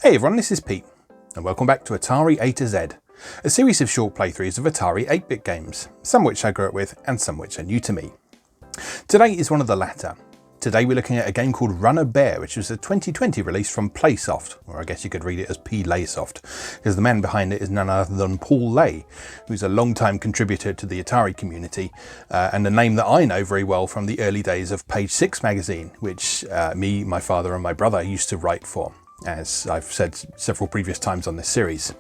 Hey everyone, this is Pete, and welcome back to Atari A to Z, a series of short playthroughs of Atari 8-bit games, some which I grew up with and some which are new to me. Today is one of the latter. Today we're looking at a game called Runner Bear, which was a 2020 release from Playsoft, or I guess you could read it as P-Laysoft, because the man behind it is none other than Paul Lay, who's a long-time contributor to the Atari community, and a name that I know very well from the early days of Page 6 magazine, which me, my father and my brother used to write for, as I've said several previous times on this series.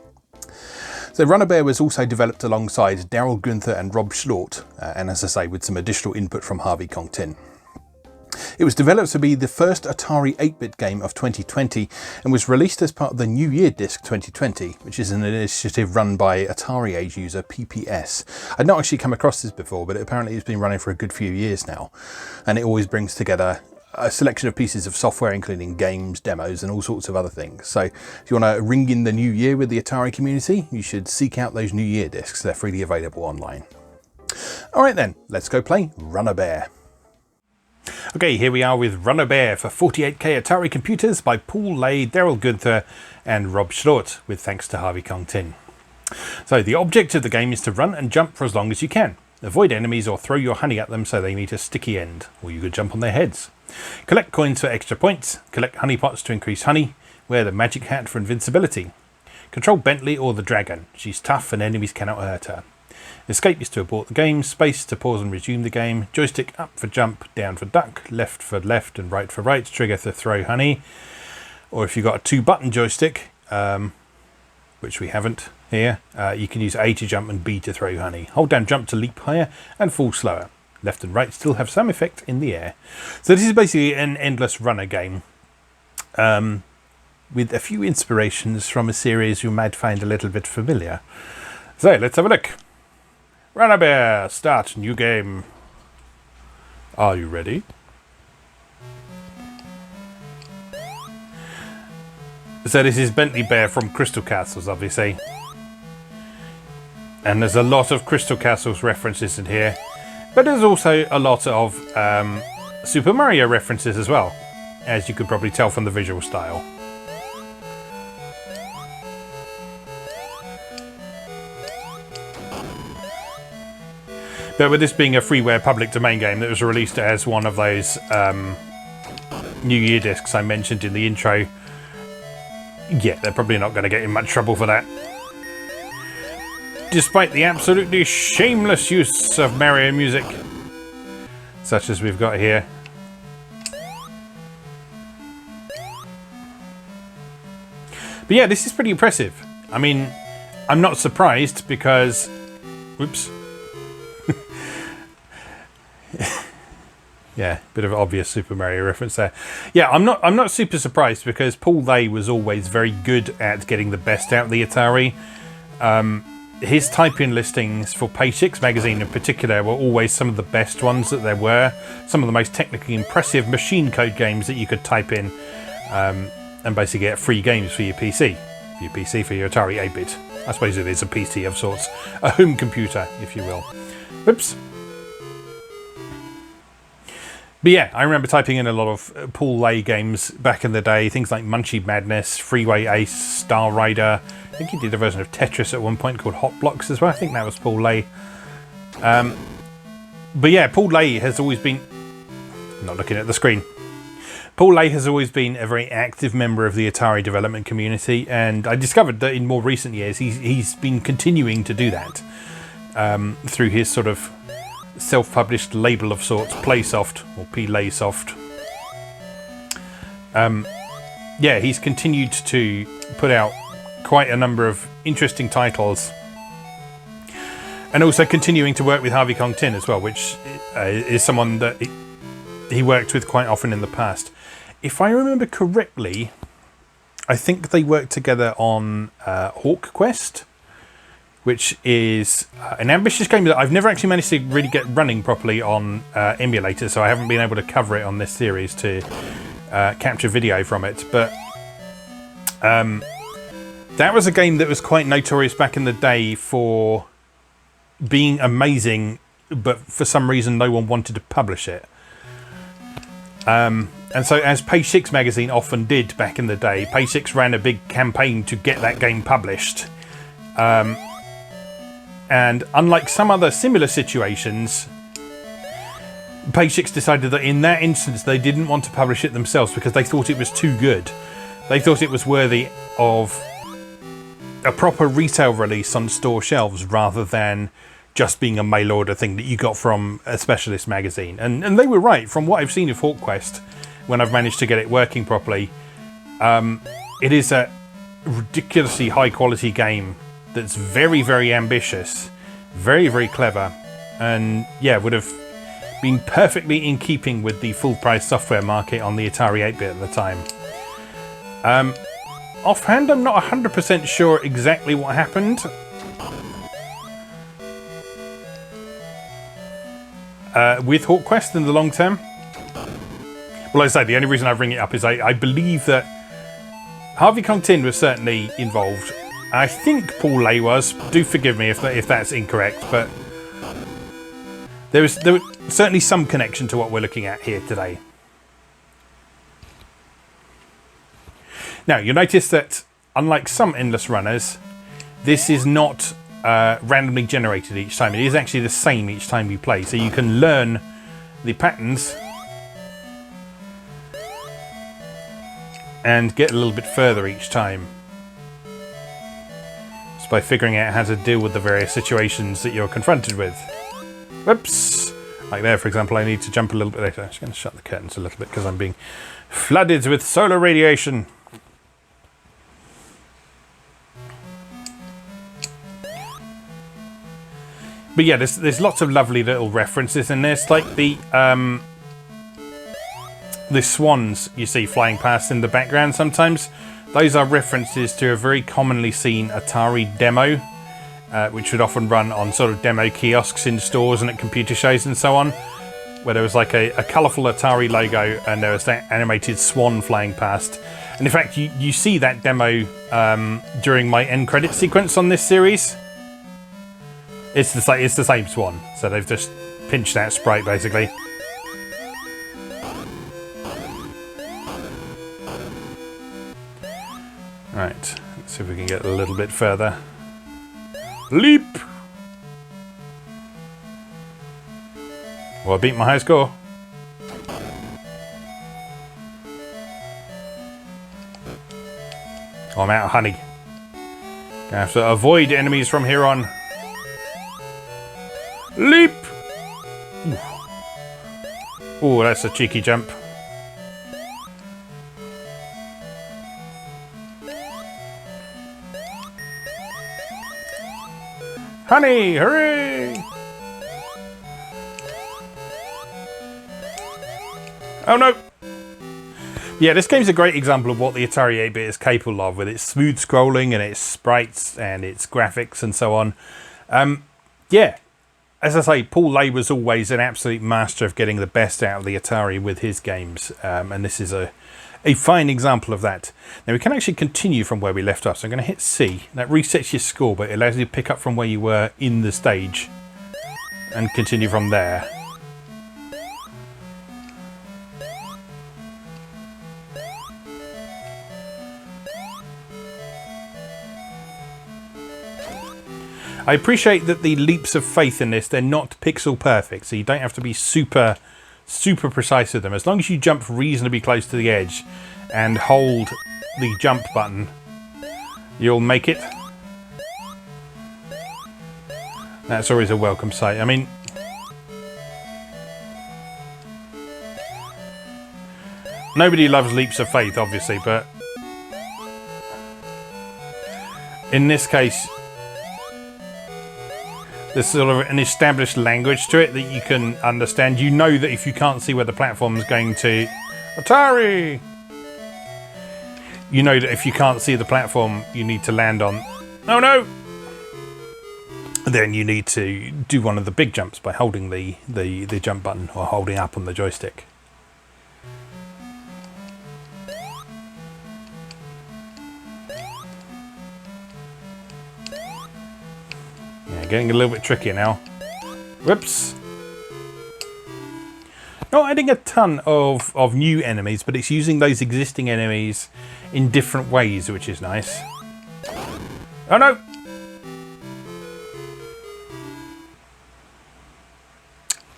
So Runner Bear was also developed alongside Daryl Gunther and Rob Schlort, and as I say, with some additional input from Harvey Kong-Tin. It was developed to be the first Atari 8-bit game of 2020 and was released as part of the New Year Disc 2020, which is an initiative run by Atari A user PPS. I'd not actually come across this before, but apparently it's been running for a good few years now, and it always brings together a selection of pieces of software, including games, demos, and all sorts of other things. So if you want to ring in the new year with the Atari community, you should seek out those New Year discs. They're freely available online. All right then, let's go play Runner Bear. Okay, here we are with Runner Bear for 48K Atari computers by Paul Lay, Daryl Gunther, and Rob Schlort, with thanks to Harvey Kong-Tin. So the object of the game is to run and jump for as long as you can. Avoid enemies or throw your honey at them so they meet a sticky end, or you could jump on their heads. Collect coins for extra points, collect honey pots to increase honey, wear the magic hat for invincibility. Control Bentley or the dragon, she's tough and enemies cannot hurt her. Escape is to abort the game, space to pause and resume the game, joystick up for jump, down for duck, left for left and right for right, trigger to throw honey. Or if you've got a 2-button joystick, which we haven't here, you can use A to jump and B to throw honey. Hold down jump to leap higher and fall slower. Left and right still have some effect in the air. So this is basically an endless runner game, with a few inspirations from a series you might find a little bit familiar. So let's have a look. Runner Bear, start new game. Are you ready? So this is Bentley Bear from Crystal Castles, obviously. And there's a lot of Crystal Castles references in here. But there's also a lot of Super Mario references as well, as you could probably tell from the visual style. But with this being a freeware public domain game that was released as one of those New Year discs I mentioned in the intro, yeah, they're probably not going to get in much trouble for that. Despite the absolutely shameless use of Mario music, such as we've got here. But yeah, this is pretty impressive. I mean, I'm not surprised because... Whoops. Yeah, bit of an obvious Super Mario reference there. Yeah, I'm not super surprised because Paul Lay was always very good at getting the best out of the Atari. His type-in listings for Page 6 magazine in particular were always some of the best ones that there were. Some of the most technically impressive machine code games that you could type in and basically get free games for your PC. For your Atari 8-bit. I suppose it is a PC of sorts. A home computer, if you will. Oops. But yeah, I remember typing in a lot of Paul Lay games back in the day. Things like Munchie Madness, Freeway Ace, Star Rider. I think he did a version of Tetris at one point called Hot Blocks as well. I think that was Paul Lay. But yeah, Paul Lay has always been... I'm not looking at the screen. Paul Lay has always been a very active member of the Atari development community, and I discovered that in more recent years he's been continuing to do that through his sort of self-published label of sorts, Playsoft or P-Laysoft. Yeah, he's continued to put out quite a number of interesting titles, and also continuing to work with Harvey Kong-Tin as well, which is someone that he worked with quite often in the past. If I remember correctly, I think they worked together on Hawk Quest, which is an ambitious game that I've never actually managed to really get running properly on emulator, so I haven't been able to cover it on this series to capture video from it. But that was a game that was quite notorious back in the day for being amazing, but for some reason no one wanted to publish it. And so, as Page 6 magazine often did back in the day, Page 6 ran a big campaign to get that game published. And unlike some other similar situations, Page 6 decided that in that instance they didn't want to publish it themselves because they thought it was too good. They thought it was worthy of a proper retail release on store shelves rather than just being a mail order thing that you got from a specialist magazine. And they were right. From what I've seen of Hawk Quest, when I've managed to get it working properly, it is a ridiculously high quality game that's very, very ambitious, very, very clever, and yeah, would have been perfectly in keeping with the full price software market on the Atari 8-bit at the time. Offhand, I'm not 100% sure exactly what happened. With Hawk Quest in the long term. Well, as I say, the only reason I bring it up is I believe that Harvey Kong Tin was certainly involved. I think Paul Lay was. Do forgive me if that's incorrect, but there was certainly some connection to what we're looking at here today. Now, you'll notice that, unlike some endless runners, this is not randomly generated each time. It is actually the same each time you play, so you can learn the patterns and get a little bit further each time. Just by figuring out how to deal with the various situations that you're confronted with. Whoops! Like there, for example, I need to jump a little bit later. I'm just going to shut the curtains a little bit because I'm being flooded with solar radiation. But yeah, there's lots of lovely little references in this, like the swans you see flying past in the background sometimes. Those are references to a very commonly seen Atari demo, which would often run on sort of demo kiosks in stores and at computer shows and so on, where there was like a colourful Atari logo and there was that animated swan flying past. And in fact, you see that demo during my end credit sequence on this series. It's the same swan, so they've just pinched that sprite basically. Right, let's see if we can get a little bit further. Leap! Well, I beat my high score. Oh, I'm out of honey. Gonna have to avoid enemies from here on. Leap! Oh, that's a cheeky jump. Honey, hooray! Oh no! Yeah, this game's a great example of what the Atari 8-bit is capable of, with its smooth scrolling and its sprites and its graphics and so on. Yeah. As I say, Paul Lay was always an absolute master of getting the best out of the Atari with his games, and this is a fine example of that. Now we can actually continue from where we left off, so I'm going to hit C. That resets your score, but it allows you to pick up from where you were in the stage and continue from there. I appreciate that the leaps of faith in this, they're not pixel perfect, so you don't have to be super precise with them. As long as you jump reasonably close to the edge and hold the jump button, you'll make it. That's always a welcome sight. I mean, nobody loves leaps of faith, obviously, but in this case, there's sort of an established language to it that you can understand. You know that if you can't see where the platform is going to... Atari! You know that if you can't see the platform you need to land on... Oh no! Then you need to do one of the big jumps by holding the jump button or holding up on the joystick. Getting a little bit trickier now. Whoops. not adding a ton of new enemies, but it's using those existing enemies in different ways, which is nice. Oh no!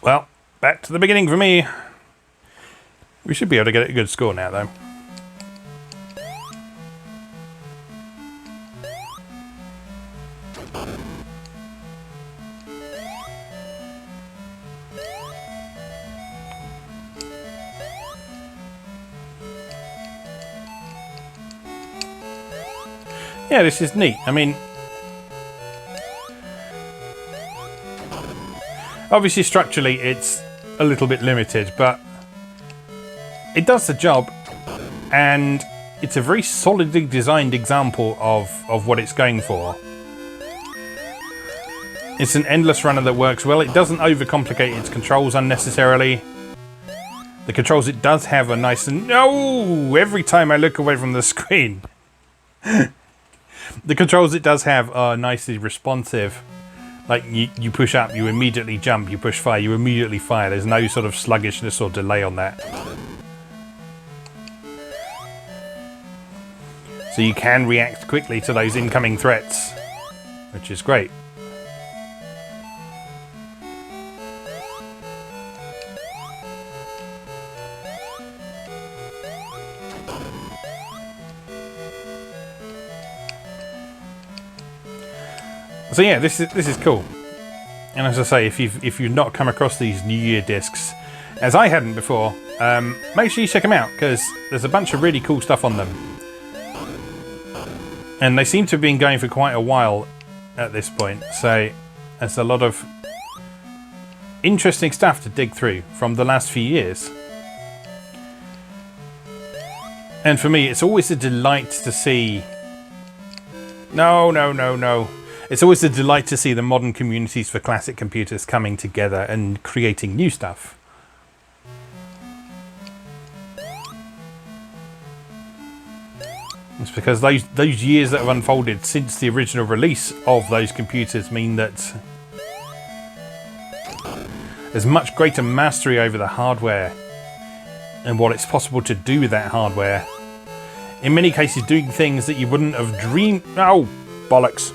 Well, back to the beginning for me. We should be able to get a good score now, though. Yeah, this is neat. I mean, obviously structurally it's a little bit limited, but it does the job, and it's a very solidly designed example of what it's going for. It's an endless runner that works well. It doesn't overcomplicate its controls unnecessarily. The controls it does have are nice and... No! Every time I look away from the screen. The controls it does have are nicely responsive. Like, you push up, you immediately jump. You push fire, you immediately fire. There's no sort of sluggishness or delay on that. So you can react quickly to those incoming threats, which is great. So yeah, this is cool. And as I say, if you've not come across these New Year discs, as I hadn't before, make sure you check them out, because there's a bunch of really cool stuff on them. And they seem to have been going for quite a while at this point, so there's a lot of interesting stuff to dig through from the last few years. And for me, it's always a delight to see... No. It's always a delight to see the modern communities for classic computers coming together and creating new stuff. It's because those years that have unfolded since the original release of those computers mean that there's much greater mastery over the hardware and what it's possible to do with that hardware. In many cases, doing things that you wouldn't have dreamed... Oh, bollocks.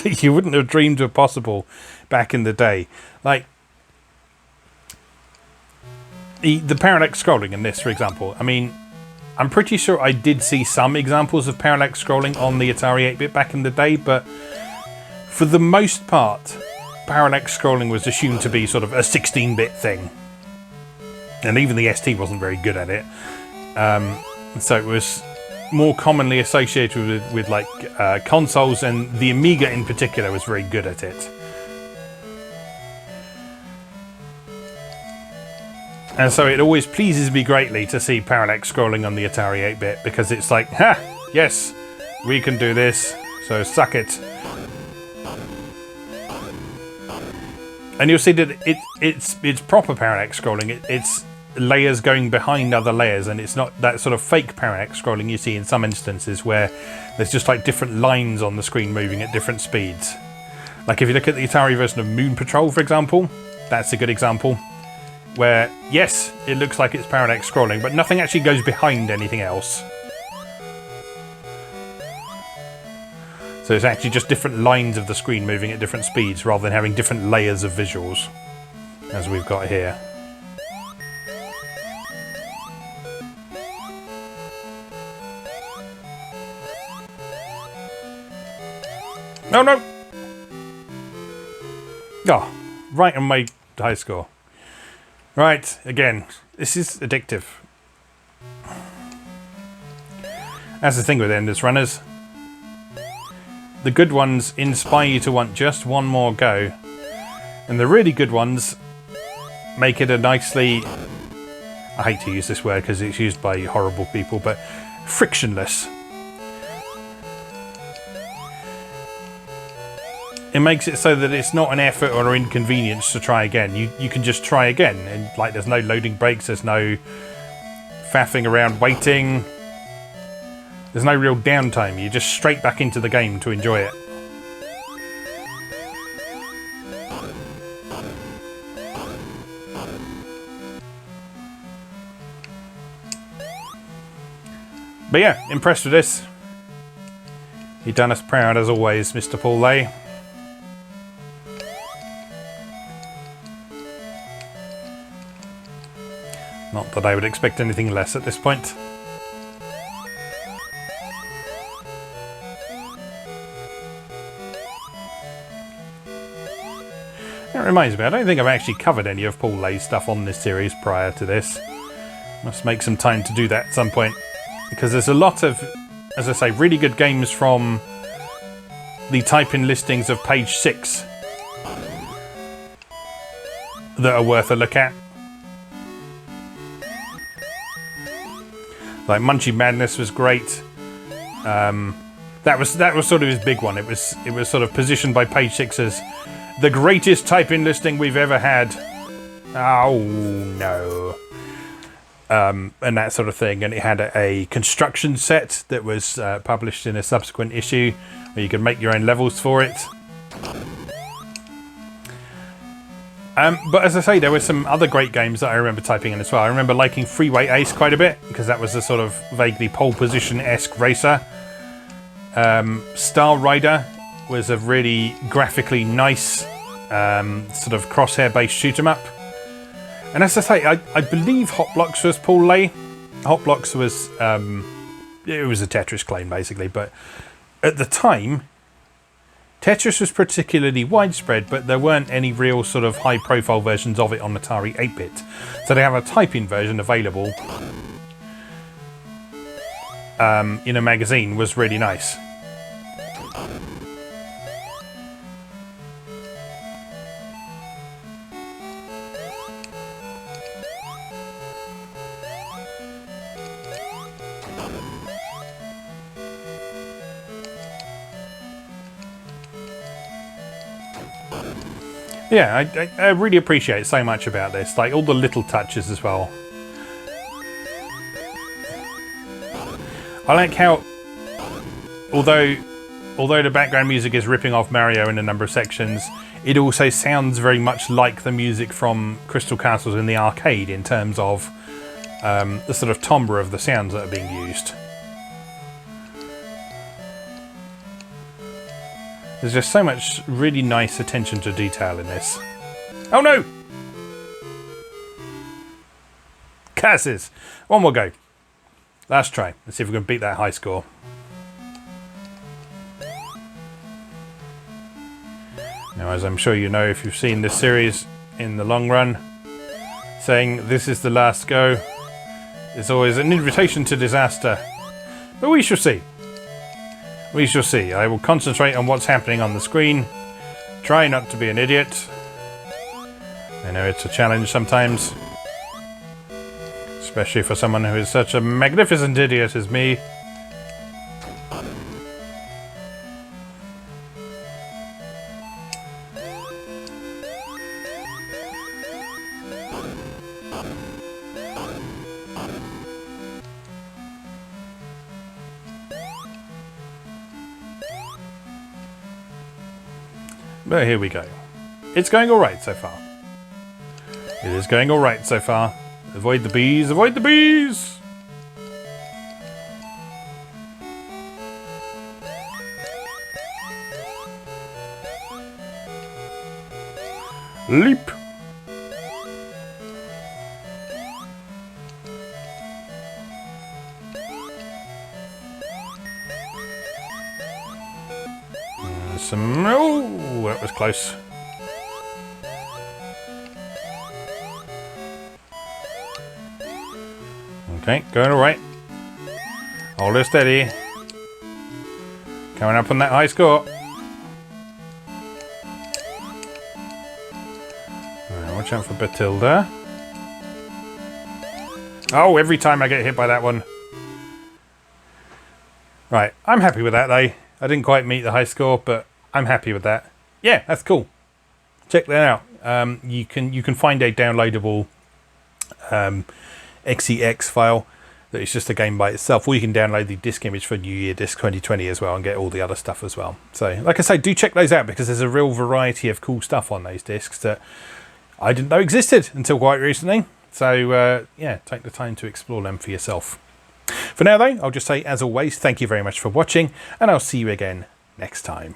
You wouldn't have dreamed were possible back in the day. Like, the parallax scrolling in this, for example. I mean, I'm pretty sure I did see some examples of parallax scrolling on the Atari 8-bit back in the day, but for the most part, parallax scrolling was assumed to be sort of a 16-bit thing. And even the ST wasn't very good at it. So it was more commonly associated with like consoles, and the Amiga in particular was very good at it. And so it always pleases me greatly to see parallax scrolling on the Atari 8-bit, because it's like, ha, yes, we can do this, so suck it. And you'll see that it's proper parallax scrolling. It's layers going behind other layers, and it's not that sort of fake parallax scrolling you see in some instances where there's just like different lines on the screen moving at different speeds. Like if you look at the Atari version of Moon Patrol, for example, that's a good example where, yes, it looks like it's parallax scrolling, but nothing actually goes behind anything else. So it's actually just different lines of the screen moving at different speeds rather than having different layers of visuals, as we've got here. No! Oh, right on my high score. Right, again, this is addictive. That's the thing with endless runners. The good ones inspire you to want just one more go. And the really good ones make it a nicely... I hate to use this word because it's used by horrible people, but frictionless. It makes it so that it's not an effort or an inconvenience to try again. You can just try again, and like there's no loading breaks, there's no faffing around waiting, there's no real downtime. You're just straight back into the game to enjoy it. But yeah, impressed with this. He done us proud as always, Mr. Paul Lay. Not that I would expect anything less at this point. It reminds me, I don't think I've actually covered any of Paul Lay's stuff on this series prior to this. Must make some time to do that at some point. Because there's a lot of, as I say, really good games from the type-in listings of page 6 that are worth a look at. Like Munchie Madness was great. That was sort of his big one. It was sort of positioned by page 6 as the greatest type-in listing we've ever had. Oh no. And that sort of thing. And it had a construction set that was published in a subsequent issue where you could make your own levels for it. But as I say, there were some other great games that I remember typing in as well. I remember liking Freeway Ace quite a bit because that was a sort of vaguely pole position-esque racer. Star Rider was a really graphically nice sort of crosshair-based shoot-'em-up. And as I say, I believe Hot Blocks was Paul Lay. Hot Blocks was it was a Tetris clone basically, but at the time Tetris was particularly widespread, but there weren't any real sort of high-profile versions of it on Atari 8-bit. So they have a type-in version available in a magazine was really nice. Yeah, I really appreciate so much about this, like all the little touches as well. I like how, although the background music is ripping off Mario in a number of sections, it also sounds very much like the music from Crystal Castles in the arcade in terms of the sort of timbre of the sounds that are being used. There's just so much really nice attention to detail in this. Oh no! Curses! One more go. Last try. Let's see if we can beat that high score. Now, as I'm sure you know if you've seen this series in the long run, saying this is the last go is always an invitation to disaster. But we shall see. We shall see. I will concentrate on what's happening on the screen. Try not to be an idiot. I know it's a challenge sometimes. Especially for someone who is such a magnificent idiot as me. But here we go. It's going alright so far. It is going alright so far. Avoid the bees, avoid the bees! Leap! Oh, that was close. Okay, going alright. Hold her steady. Coming up on that high score. Right, watch out for Batilda. Oh, every time I get hit by that one. Right, I'm happy with that though. I didn't quite meet the high score, but I'm happy with that. Yeah, that's cool. Check that out. You can find a downloadable XEX file that is just a game by itself, or you can download the disc image for New Year Disc 2020 as well and get all the other stuff as well. So, like I say, do check those out because there's a real variety of cool stuff on those discs that I didn't know existed until quite recently. So, yeah, take the time to explore them for yourself. For now though, I'll just say, as always, thank you very much for watching, and I'll see you again next time.